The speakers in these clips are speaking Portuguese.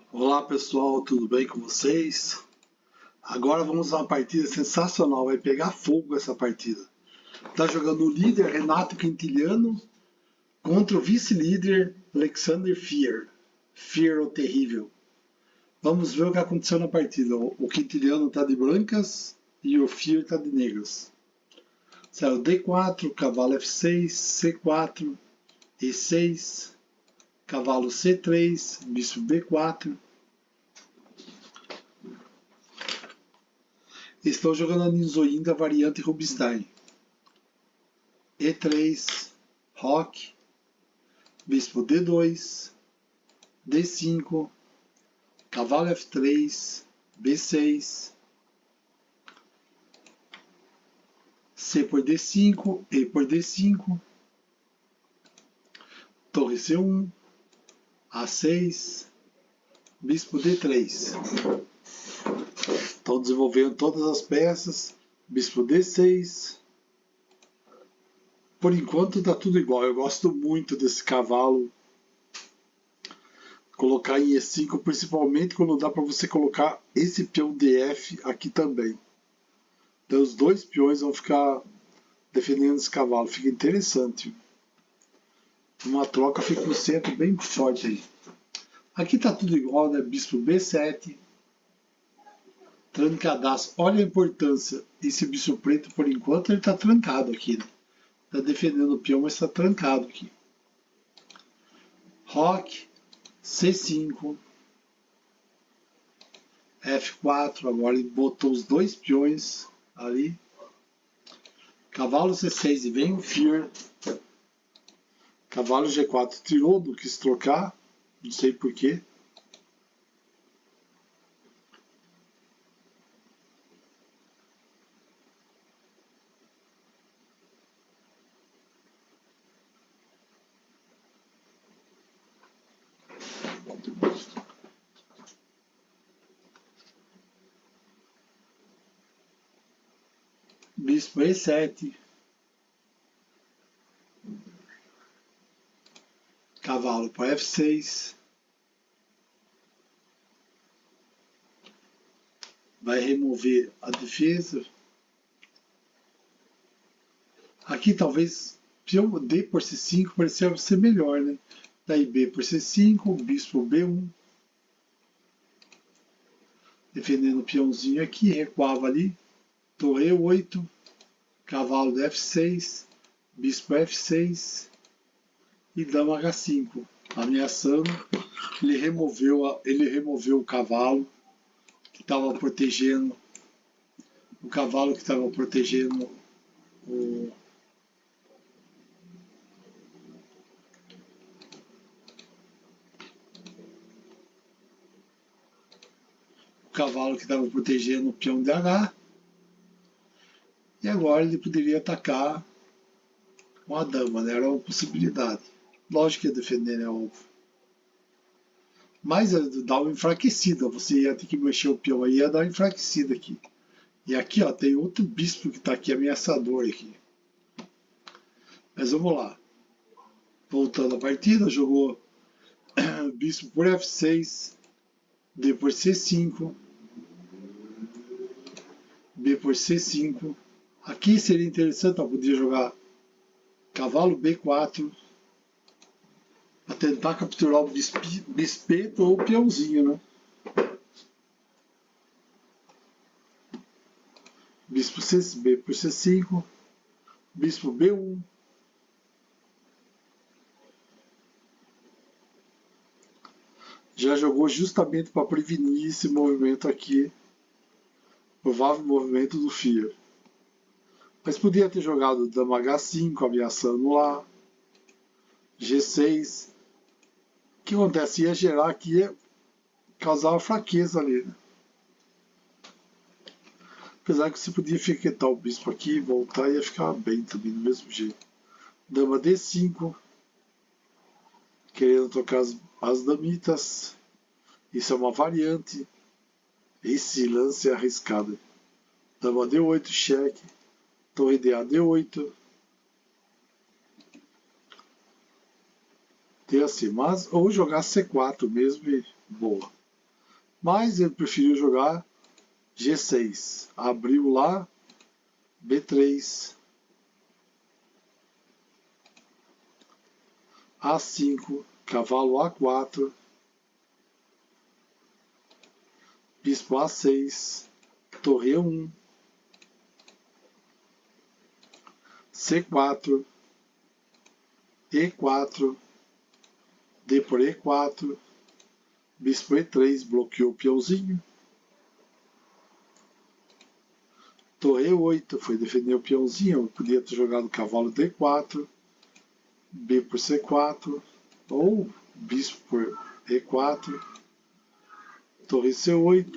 Olá pessoal, tudo bem com vocês? Agora vamos a uma partida sensacional, vai pegar fogo essa partida. Tá jogando o líder Renato Quintiliano contra o vice-líder Alexander Fear. Fear o terrível. Vamos ver o que aconteceu na partida. O Quintiliano tá de brancas e o Fear tá de negras. Saiu D4, cavalo F6, C4, E6, cavalo C3, bispo B4. Estou jogando a Ninzoinda variante Rubinstein. E3, Rock, bispo D2, D5, cavalo F3, B6, C por D5, E por D5, torre C1, A6, bispo D3. Estão desenvolvendo todas as peças, bispo D6. Por enquanto está tudo igual, eu gosto muito desse cavalo. Colocar em E5, principalmente quando dá para você colocar esse peão DF aqui também. Então os dois peões vão ficar defendendo esse cavalo, fica interessante. Uma troca fica no centro bem forte aí. Aqui tá tudo igual, né? Bispo B7. Trancadaço. Olha a importância. Esse bispo preto, por enquanto, ele tá trancado aqui, né? Tá defendendo o peão, mas tá trancado aqui. Rock, C5, F4. Agora ele botou os dois peões ali. Cavalo C6 e vem o Fear. Cavalo G4 tirou, não quis trocar. Não sei porquê. Bispo E7. Cavalo para F6. Vai remover a defesa. Aqui talvez peão D por C5 parecia ser melhor, né? Daí B por C5, bispo B1. Defendendo o peãozinho aqui, recuava ali. Torre E8, cavalo de F6, bispo F6 e dama H5. Ameaçando, ele removeu o cavalo que estava protegendo o cavalo que estava protegendo o peão de H. E agora ele poderia atacar com a dama, né? Era uma possibilidade. Lógico que ia defender, né? Óbvio. Mas dá uma enfraquecida. Você ia ter que mexer o peão aí, ia dar uma enfraquecida aqui. E aqui, ó, tem outro bispo que está aqui ameaçador aqui. Mas vamos lá. Voltando à partida, jogou bispo por F6, D por C5, B por C5. Aqui seria interessante, ó, podia jogar cavalo B4 para tentar capturar o bispeto ou o peãozinho, né? Bispo C, B por C5, bispo B1. Já jogou justamente para prevenir esse movimento aqui, provável movimento do Fear. Mas podia ter jogado dama H5, ameaçando lá, G6. O que acontece? Ia gerar aqui, ia causar uma fraqueza ali, né? Apesar que você podia fiquetar o bispo aqui e voltar, ia ficar bem também, do mesmo jeito. Dama D5, querendo tocar as damitas. Isso é uma variante. Esse lance é arriscado. Dama D8, cheque. Torre DA D8. Tem assim, mas ou jogar C4 mesmo e boa. Mas ele preferiu jogar G6. Abriu lá, B3, A5, cavalo A4, bispo A6, torre E1, C4, E4, D por E4, bispo E3, bloqueou o peãozinho. Torre E8, foi defender o peãozinho, eu podia ter jogado cavalo D4, B por C4, ou bispo por E4, torre C8,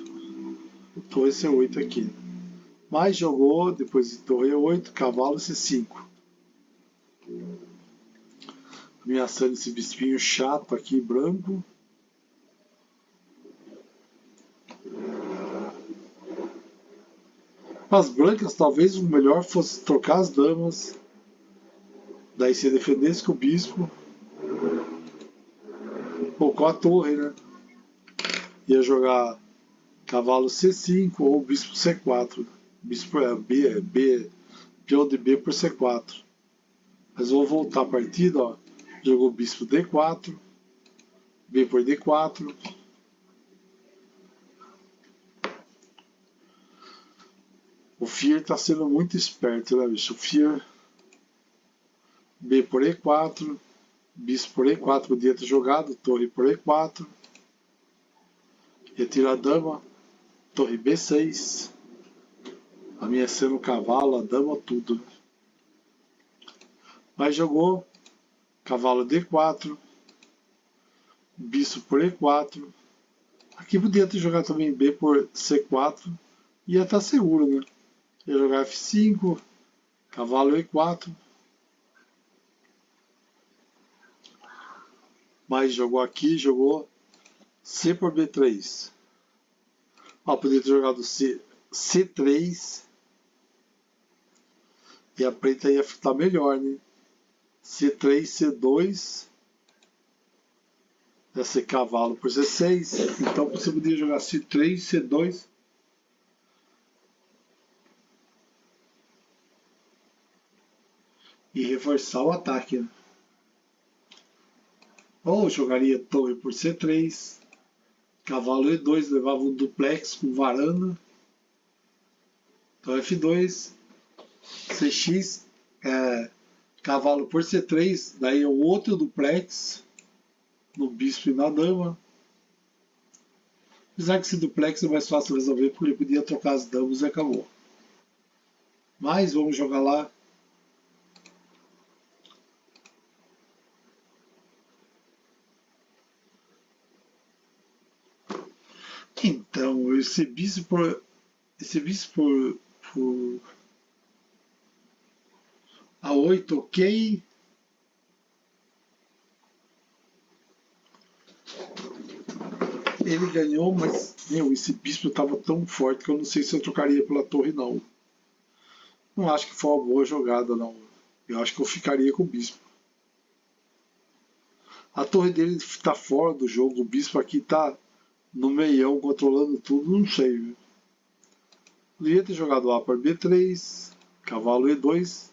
torre C8 aqui. Mas jogou, depois de torre E8, cavalo C5. Ameaçando esse bispinho chato aqui, branco. As brancas, talvez o melhor fosse trocar as damas. Daí se defendesse com o bispo. Ou com a torre, né? Ia jogar cavalo C5 ou bispo C4. Bispo B, peão de B por C4. Mas vou voltar a partida, ó. Jogou bispo D4, B por D4. O Fier tá sendo muito esperto, né, bicho? O Fier, B por E4, bispo por E4, podia ter jogado, torre por E4. Retira a dama, torre B6. Ameaçando o cavalo, a dama, tudo. Mas jogou cavalo D4, bispo por E4. Aqui podia ter jogado também B por C4. Ia estar seguro, né? Ia jogar F5, cavalo E4. Mas jogou aqui, jogou C por B3. Ó, podia ter jogado C3. E a preta ia ficar melhor, né? C3, C2. Ia ser cavalo por C6. Então você podia jogar C3, C2. E reforçar o ataque, né? Ou jogaria torre por C3. Cavalo E2, levava um duplex com varanda. Então F2. CX, cavalo por C3, daí é o outro duplex no bispo e na dama. Apesar que esse duplex é mais fácil de resolver porque ele podia trocar as damas e acabou. Mas vamos jogar lá. Então, esse bispo por A8, ok. Ele ganhou, mas esse bispo estava tão forte que eu não sei se eu trocaria pela torre, não. Não acho que foi uma boa jogada, não. Eu acho que eu ficaria com o bispo. A torre dele está fora do jogo, o bispo aqui está no meião, controlando tudo, não sei. Viu? Devia ter jogado A por B3, cavalo E2,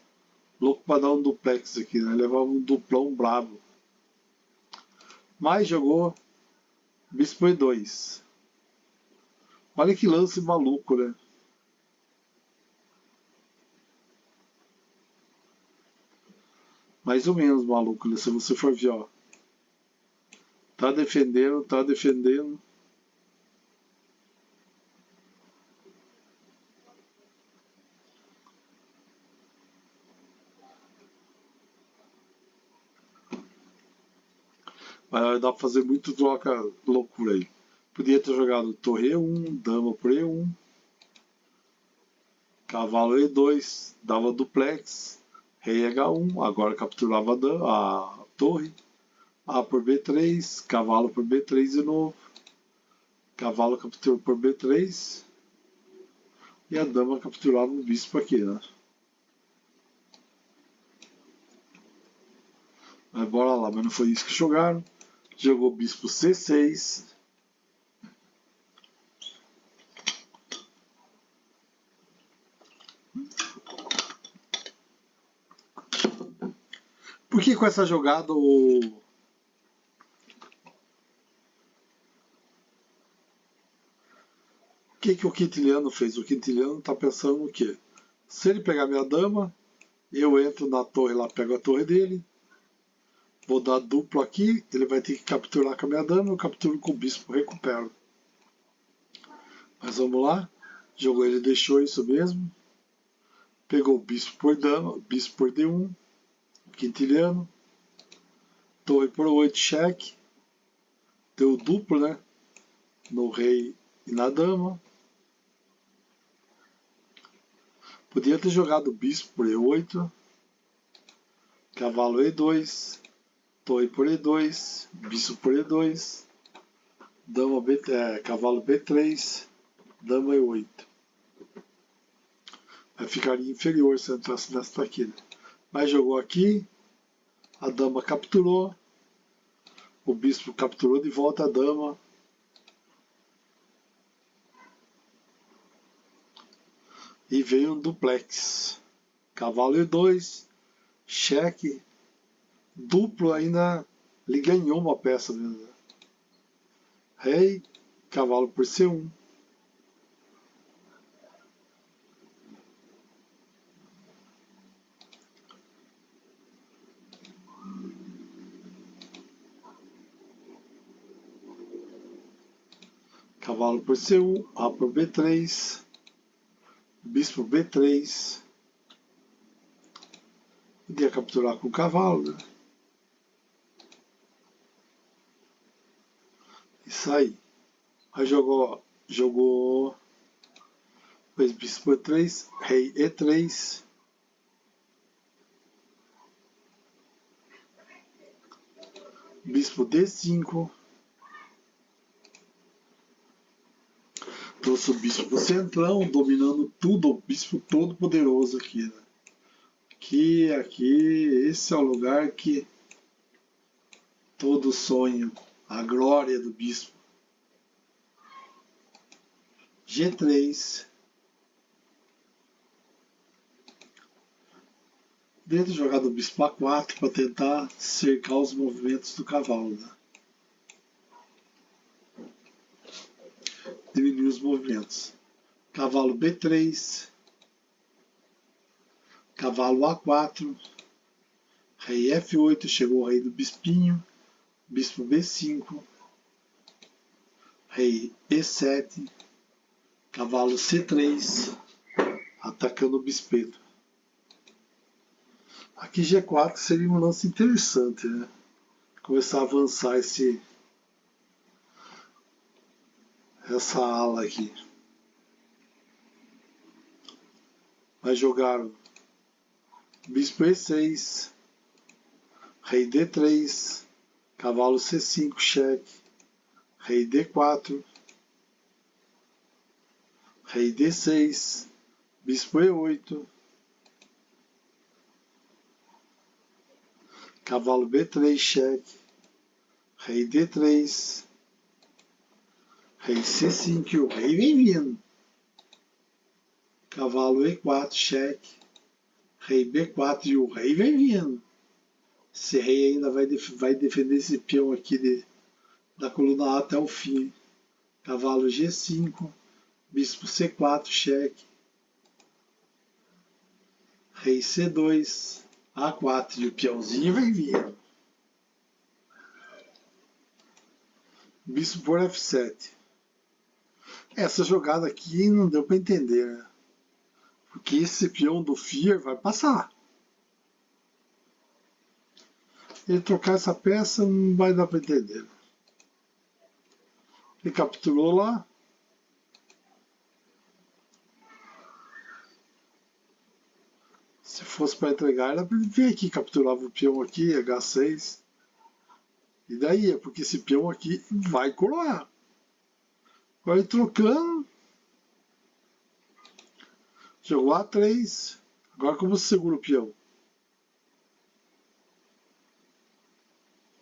louco para dar um duplex aqui, né? Levava um duplão bravo. Mas jogou bispo E2. Olha que lance maluco, né? Mais ou menos maluco, né? Se você for ver, ó. Tá defendendo, tá defendendo. Mas dá pra fazer muito troca loucura aí. Podia ter jogado torre E1, dama por E1, cavalo E2, dava duplex, rei H1, agora capturava a torre, A por B3, cavalo por B3 de novo, cavalo capturou por B3 e a dama capturava o bispo aqui, né? Mas bora lá, mas não foi isso que jogaram. Jogou bispo C6, Por que com essa jogada que o quintiliano fez? O quintiliano está pensando no quê? Se ele pegar minha dama, eu entro na torre lá, pego a torre dele, vou dar duplo aqui, ele vai ter que capturar com a minha dama, eu capturo com o bispo, recupero. Mas vamos lá, jogou, ele deixou isso mesmo, pegou o bispo por dama, bispo por D1, quintiliano, torre por 8, cheque, deu duplo, né, no rei e na dama. Podia ter jogado bispo por E8, cavalo E2, torre por E2, bispo por E2, dama cavalo B3, dama E8. Aí ficaria inferior se eu entrasse nessa daqui. Mas jogou aqui, a dama capturou, o bispo capturou de volta a dama. E veio um duplex. Cavalo E2, cheque, duplo ainda, ele ganhou uma peça mesmo. Rei, cavalo por C1. Cavalo por C1, A por B3, bispo B3. Podia capturar com o cavalo, né? Isso aí. Aí jogou depois bispo E3, rei E3. Bispo D5. Trouxe o bispo pro centrão, dominando tudo, o bispo todo poderoso aqui, né? Aqui, esse é o lugar que todo sonho, a glória do bispo. G3. Dentro jogado o bispo A4 para tentar cercar os movimentos do cavalo, né? Diminuir os movimentos. Cavalo B3. Cavalo A4. Rei F8. Chegou o rei do bispinho. Bispo B5. Rei E7. Cavalo C3. Atacando o bispeto. Aqui G4 seria um lance interessante, né? Começar a avançar essa ala aqui. Mas jogaram bispo E6, rei D3, cavalo C5, cheque, rei D4, rei D6, bispo E8, cavalo B3, cheque, rei D3, rei C5 e o rei vem vindo. Cavalo E4, cheque, rei B4 e o rei vem vindo. Esse rei ainda vai defender esse peão aqui da coluna A até o fim. Cavalo G5, bispo C4, cheque, rei C2, A4 e o peãozinho vai vindo. Bispo por F7. Essa jogada aqui não deu para entender, né? Porque esse peão do Fear vai passar. Ele trocar essa peça não vai dar para entender. Ele capturou lá. Se fosse para entregar, era para ele vir aqui, capturava o peão aqui, H6. E daí? É porque esse peão aqui vai coroar. Agora ele trocando. Jogou A3. Agora como se segura o peão?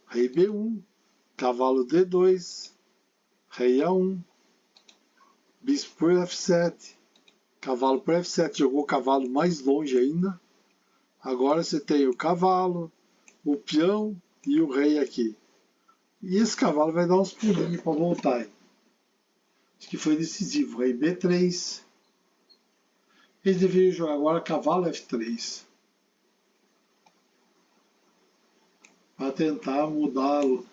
Rei B1. Cavalo D2. Rei A1. Bispo por F7. Cavalo por F7. Jogou o cavalo mais longe ainda. Agora você tem o cavalo. o peão e o rei aqui. E esse cavalo vai dar uns pulinhos para voltar. Acho que foi decisivo. Rei B3. Eles deveriam jogar agora cavalo F3. Para tentar mudá-lo.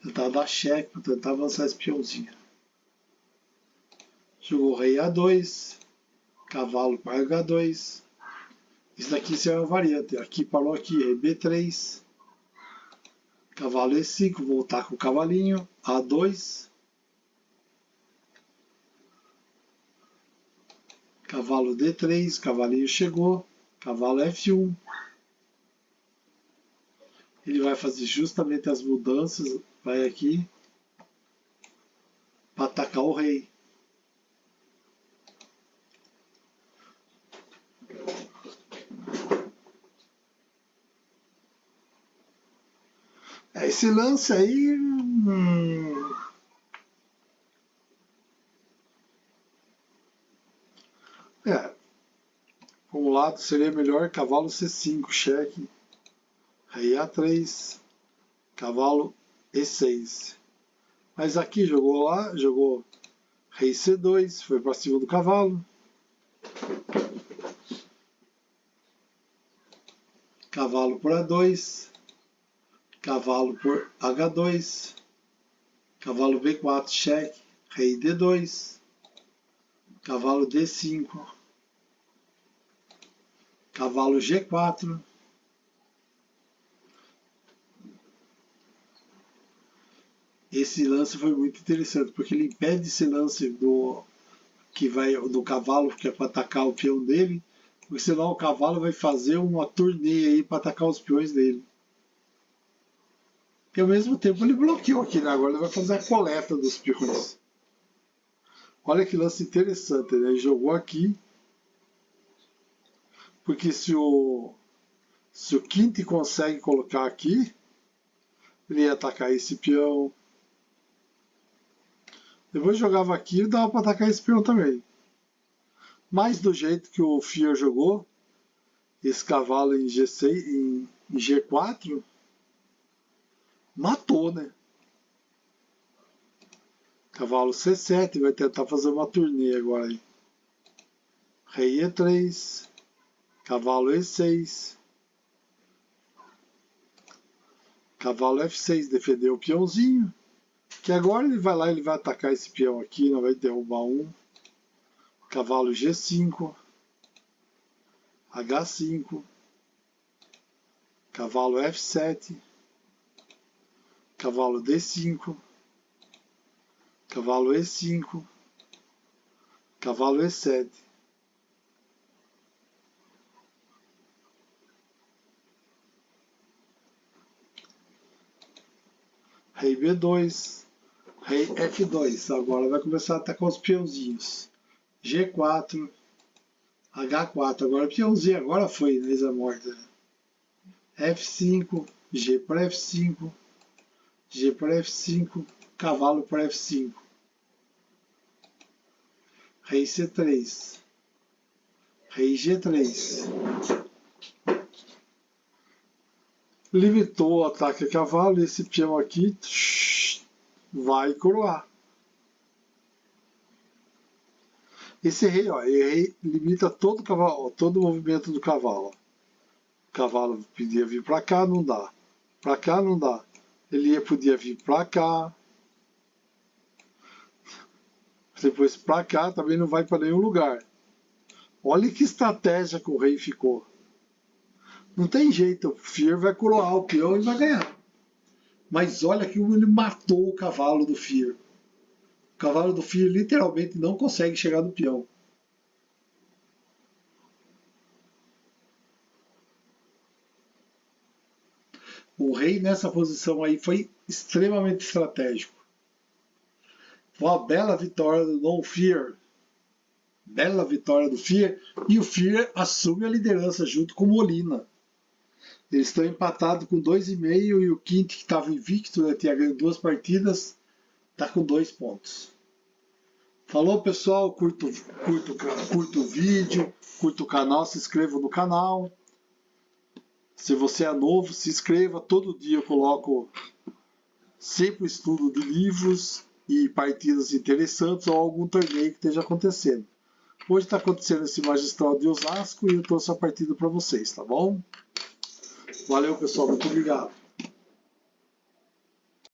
Tentar dar cheque, para tentar avançar esse peãozinho. Jogou rei A2. Cavalo para H2. Isso daqui é uma variante. Aqui parou aqui, rei B3. Cavalo E5, voltar com o cavalinho. A2. Cavalo D3, cavalinho chegou. Cavalo F1. Ele vai fazer justamente as mudanças. Vai aqui. Para atacar o rei. Esse lance aí. Por um lado seria melhor cavalo C5, cheque. Rei A3. Cavalo E6. Mas aqui jogou lá, jogou rei C2, foi para cima do cavalo. Cavalo por A2. Cavalo por H2. Cavalo B4, cheque. Rei D2. Cavalo D5. Cavalo G4. Esse lance foi muito interessante, porque ele impede esse lance do cavalo, que é para atacar o peão dele, porque senão o cavalo vai fazer uma turnê aí para atacar os peões dele. E ao mesmo tempo ele bloqueou aqui, né? Agora ele vai fazer a coleta dos peões. Olha que lance interessante, né? Ele jogou aqui, porque se o Quinte consegue colocar aqui, ele ia atacar esse peão. Depois jogava aqui e dava para atacar esse peão também. Mas do jeito que o Fier jogou, esse cavalo em G6, em G4, matou, né? Cavalo C7, vai tentar fazer uma turnê agora aí. Rei E3, cavalo E6, cavalo F6, defendeu o peãozinho. Que agora ele vai lá, ele vai atacar esse peão aqui, não vai derrubar um. Cavalo G5, H5, cavalo F7, cavalo D5, cavalo E5, cavalo E7. Rei B2, rei F2. Agora vai começar a atacar os peãozinhos. G4, H4. Agora o peãozinho agora foi, né? A morta. F5, G para F5, G para F5, cavalo para F5. Rei C3, rei G3. Limitou o ataque a cavalo e esse peão aqui vai coroar. Esse rei, ó, ele limita todo o movimento do cavalo. O cavalo podia vir para cá, não dá. Para cá não dá. Ele podia vir para cá. Depois para cá também não vai para nenhum lugar. Olha que estratégia que o rei ficou. Não tem jeito, o Fier vai coroar o peão e vai ganhar. Mas olha que ele matou o cavalo do Fier. O cavalo do Fier literalmente não consegue chegar no peão. O rei nessa posição aí foi extremamente estratégico. Foi uma bela vitória do No Fear. Bela vitória do Fear. E o Fear assume a liderança junto com o Molina. Eles estão empatados com 2,5 e o Quinte, que estava invicto, né, tinha ganho 2 partidas, está com 2 pontos. Falou, pessoal, curta o vídeo, curta o canal, se inscreva no canal. Se você é novo, se inscreva. Todo dia eu coloco sempre o estudo de livros e partidas interessantes ou algum torneio que esteja acontecendo. Hoje está acontecendo esse Magistral de Osasco e eu trouxe a partida para vocês, tá bom? Valeu, pessoal, muito obrigado.